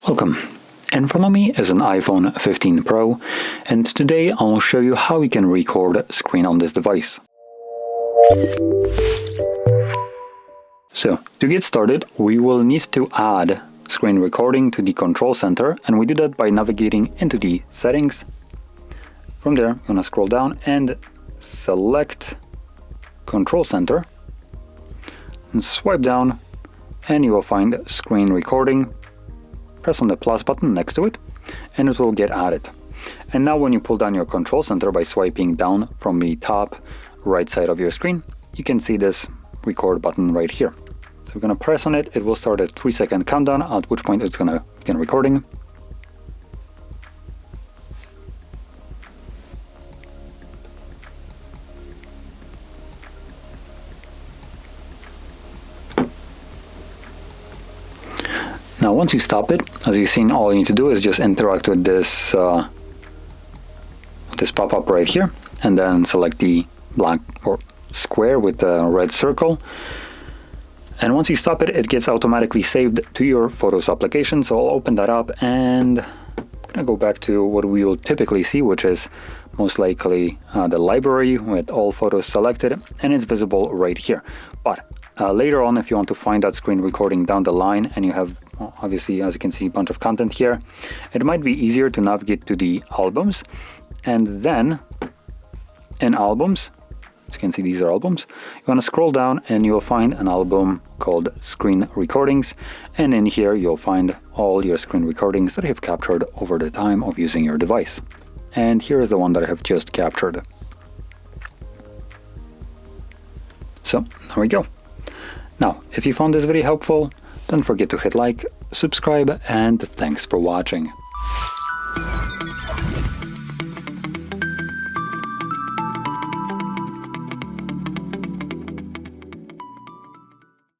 Welcome. In front of me is an iPhone 15 Pro, and today I'll show you how you can record screen on this device. So, to get started, we will need to add screen recording to the control center, and we do that by navigating into the settings. From there, you're going to scroll down and select control center, and swipe down, and you will find screen recording. Press on the plus button next to it, and it will get added. And now when you pull down your control center by swiping down from the top right side of your screen, you can see this record button right here. So we're going to press on it. It will start a 3-second countdown, at which point it's going to begin recording. Now once you stop it, as you've seen, all you need to do is just interact with this this pop-up right here, and then select the black or square with the red circle. And once you stop it, it gets automatically saved to your Photos application. So I'll open that up, and I'm gonna go back to what we will typically see, which is most likely the library with all photos selected, and it's visible right here. But later on, if you want to find that screen recording down the line, and you have, obviously, as you can see, a bunch of content here, it might be easier to navigate to the albums, and then in albums, as you can see, these are albums. You want to scroll down, and you'll find an album called Screen Recordings, and in here you'll find all your screen recordings that you have captured over the time of using your device. And here is the one that I have just captured. So there we go. Now, if you found this video helpful, don't forget to hit like, subscribe, and thanks for watching.